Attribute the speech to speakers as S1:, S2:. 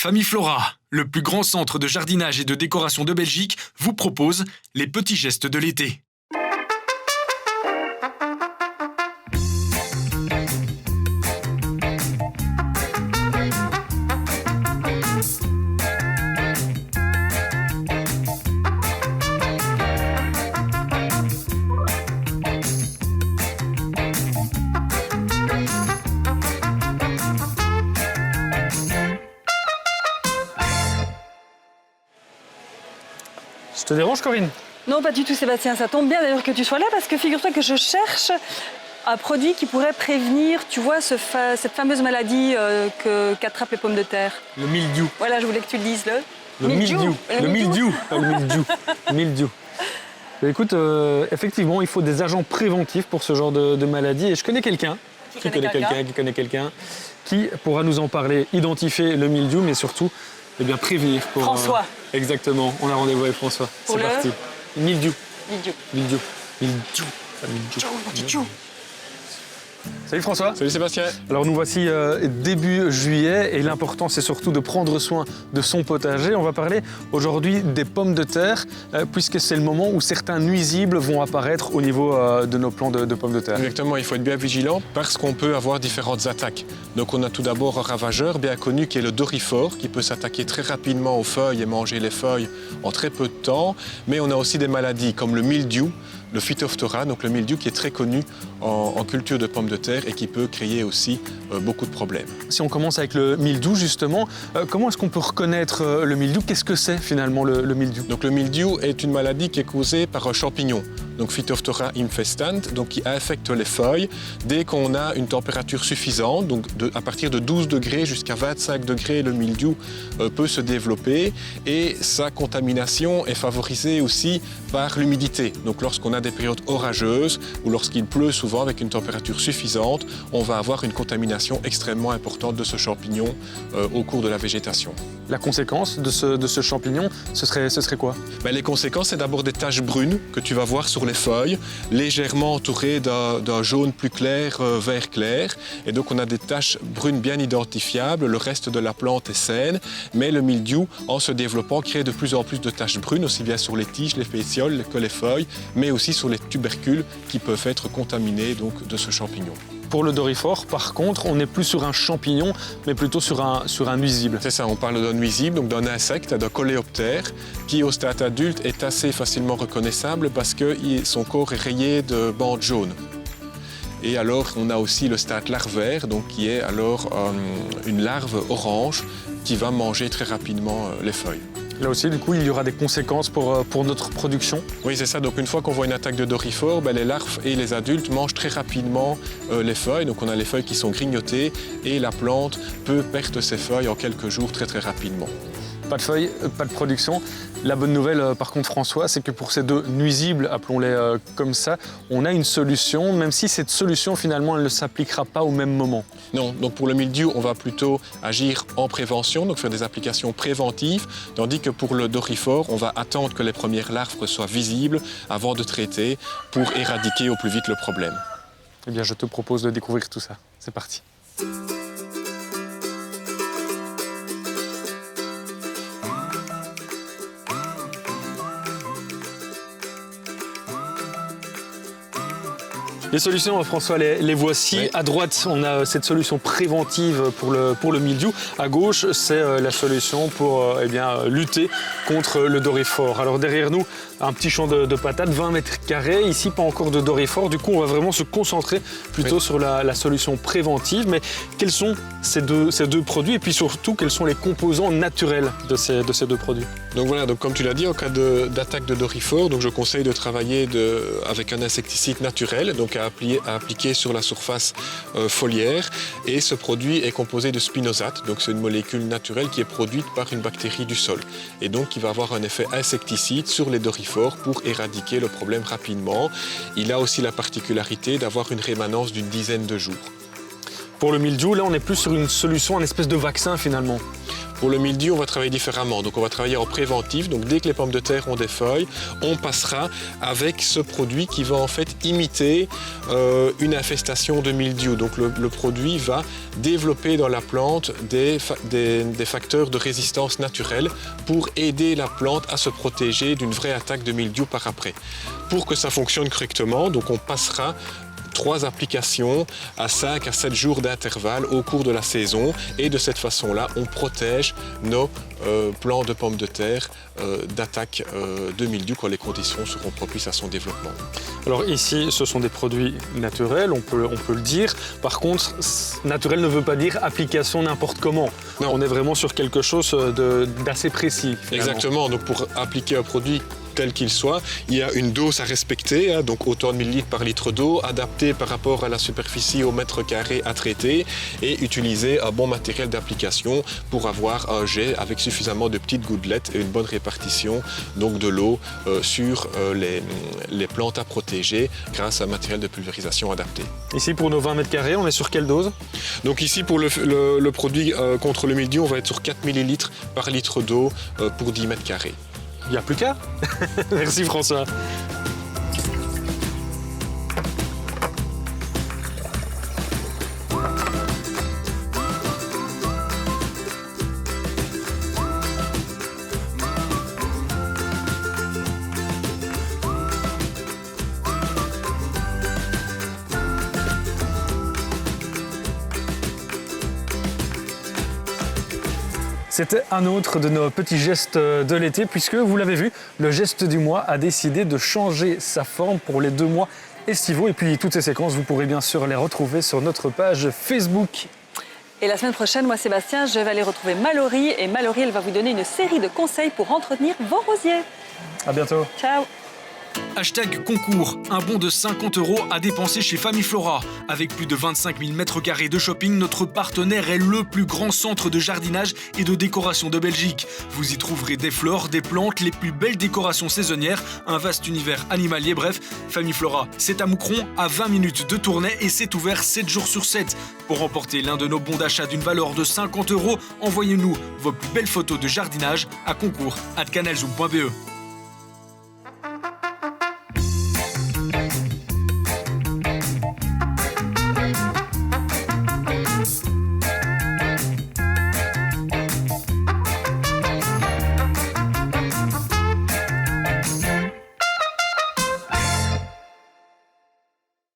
S1: Famille Flora, le plus grand centre de jardinage et de décoration de Belgique, vous propose les petits gestes de l'été.
S2: Je te dérange, Corinne?
S3: Non, pas du tout, Sébastien. Ça tombe bien d'ailleurs que tu sois là parce que figure-toi que je cherche un produit qui pourrait prévenir, tu vois, cette fameuse maladie qu'attrapent les pommes de terre.
S2: Le mildiou.
S3: Voilà, je voulais que tu le dises.
S2: Le mildiou. Le mildiou. Pas le mildiou. Mildiou. Écoute, effectivement, il faut des agents préventifs pour ce genre de maladie. Et je connais quelqu'un qui connaît quelqu'un qui pourra nous en parler, identifier le mildiou, mais surtout prévenir. Pour,
S3: François.
S2: Exactement, on a rendez-vous avec François. C'est parti. Mildiou. Salut François.
S4: Salut Sébastien.
S2: Alors nous voici début juillet et l'important c'est surtout de prendre soin de son potager. On va parler aujourd'hui des pommes de terre puisque c'est le moment où certains nuisibles vont apparaître au niveau de nos plants de pommes de terre.
S4: Exactement, il faut être bien vigilant parce qu'on peut avoir différentes attaques. Donc on a tout d'abord un ravageur bien connu qui est le doryphore qui peut s'attaquer très rapidement aux feuilles et manger les feuilles en très peu de temps. Mais on a aussi des maladies comme le mildiou, le Phytophthora, donc le mildiou qui est très connu en culture de pommes de terre et qui peut créer aussi beaucoup de problèmes.
S2: Si on commence avec le mildiou justement, comment est-ce qu'on peut reconnaître le mildiou? Qu'est-ce que c'est finalement le mildiou?
S4: Donc le mildiou est une maladie qui est causée par un champignon, donc Phytophthora infestant, donc qui infecte les feuilles dès qu'on a une température suffisante, donc à partir de 12 degrés jusqu'à 25 degrés, le mildiou peut se développer et sa contamination est favorisée aussi par l'humidité. Donc lorsqu'on a des périodes orageuses ou lorsqu'il pleut souvent avec une température suffisante, on va avoir une contamination extrêmement importante de ce champignon au cours de la végétation.
S2: La conséquence de ce champignon, ce serait quoi?
S4: Les conséquences, c'est d'abord des taches brunes que tu vas voir sur les feuilles, légèrement entourées d'un jaune plus clair, vert clair. Et donc on a des taches brunes bien identifiables, le reste de la plante est saine, mais le mildiou, en se développant, crée de plus en plus de taches brunes, aussi bien sur les tiges, les pétioles que les feuilles, mais aussi sur les tubercules qui peuvent être contaminés donc, de ce champignon.
S2: Pour le doryphore, par contre, on n'est plus sur un champignon, mais plutôt sur un nuisible.
S4: C'est ça, on parle d'un nuisible, donc d'un insecte, d'un coléoptère, qui au stade adulte est assez facilement reconnaissable parce que son corps est rayé de bandes jaunes. Et alors, on a aussi le stade larvaire, donc qui est alors une larve orange qui va manger très rapidement les feuilles.
S2: Là aussi, du coup, il y aura des conséquences pour notre production.
S4: Oui, c'est ça. Donc, une fois qu'on voit une attaque de doryphore, les larves et les adultes mangent très rapidement les feuilles. Donc, on a les feuilles qui sont grignotées et la plante peut perdre ses feuilles en quelques jours très, très rapidement.
S2: Pas de feuilles, pas de production. La bonne nouvelle, par contre, François, c'est que pour ces deux nuisibles, appelons-les comme ça, on a une solution, même si cette solution, finalement, elle ne s'appliquera pas au même moment.
S4: Non, donc pour le mildiou, on va plutôt agir en prévention, donc faire des applications préventives, tandis que pour le doryphore, on va attendre que les premières larves soient visibles avant de traiter pour éradiquer au plus vite le problème.
S2: Eh bien, je te propose de découvrir tout ça. C'est parti. Les solutions, François, les voici. Oui. À droite, on a cette solution préventive pour le mildiou. À gauche, c'est la solution pour lutter contre le doryphore. Alors derrière nous, un petit champ de patates, 20 mètres carrés. Ici, pas encore de doryphore. Du coup, on va vraiment se concentrer plutôt sur la solution préventive. Mais quels sont ces deux produits? Et puis surtout, quels sont les composants naturels de ces deux produits?
S4: Donc voilà, donc comme tu l'as dit, en cas d'attaque de doryphore, donc je conseille de travailler avec un insecticide naturel, donc à appliquer sur la surface foliaire. Et ce produit est composé de spinosate, donc c'est une molécule naturelle qui est produite par une bactérie du sol. Et donc qui va avoir un effet insecticide sur les doryphores pour éradiquer le problème rapidement. Il a aussi la particularité d'avoir une rémanence d'une dizaine de jours.
S2: Pour le mildiou, là, on est plus sur une solution, un espèce de vaccin finalement.
S4: Pour le mildiou, on va travailler différemment. Donc, on va travailler en préventif. Donc, dès que les pommes de terre ont des feuilles, on passera avec ce produit qui va en fait imiter une infestation de mildiou. Donc, le produit va développer dans la plante des facteurs de résistance naturelle pour aider la plante à se protéger d'une vraie attaque de mildiou par après. Pour que ça fonctionne correctement, donc on passera 3 applications à 5 à 7 jours d'intervalle au cours de la saison et de cette façon-là, on protège nos plants de pommes de terre d'attaque de mildiou quand les conditions seront propices à son développement.
S2: Alors ici, ce sont des produits naturels, on peut le dire. Par contre, naturel ne veut pas dire application n'importe comment.
S4: Non.
S2: On est vraiment sur quelque chose d'assez précis. Finalement.
S4: Exactement, donc pour appliquer un produit tel qu'il soit, il y a une dose à respecter, hein, donc autant de millilitres par litre d'eau, adapté par rapport à la superficie au mètre carré à traiter et utiliser un bon matériel d'application pour avoir un jet avec suffisamment de petites gouttelettes et une bonne répartition donc de l'eau sur les plantes à protéger grâce à un matériel de pulvérisation adapté.
S2: Ici, pour nos 20 mètres carrés, on est sur quelle dose?
S4: Donc ici, pour le produit contre le mildiou, on va être sur 4 millilitres par litre d'eau pour 10 mètres carrés.
S2: Il n'y a plus qu'à. Merci François. C'était un autre de nos petits gestes de l'été puisque, vous l'avez vu, le geste du mois a décidé de changer sa forme pour les 2 mois estivaux. Et puis toutes ces séquences, vous pourrez bien sûr les retrouver sur notre page Facebook.
S3: Et la semaine prochaine, moi Sébastien, je vais aller retrouver Mallory. Et Mallory, elle va vous donner une série de conseils pour entretenir vos rosiers.
S2: À bientôt.
S3: Ciao.
S1: Hashtag concours, un bon de 50 € à dépenser chez Famiflora. Avec plus de 25 000 m² de shopping, notre partenaire est le plus grand centre de jardinage et de décoration de Belgique. Vous y trouverez des fleurs, des plantes, les plus belles décorations saisonnières, un vaste univers animalier, bref. Famiflora, c'est à Moucron, à 20 minutes de Tournai et c'est ouvert 7 jours sur 7. Pour remporter l'un de nos bons d'achat d'une valeur de 50 €, envoyez-nous vos plus belles photos de jardinage à concours@canalzoom.be.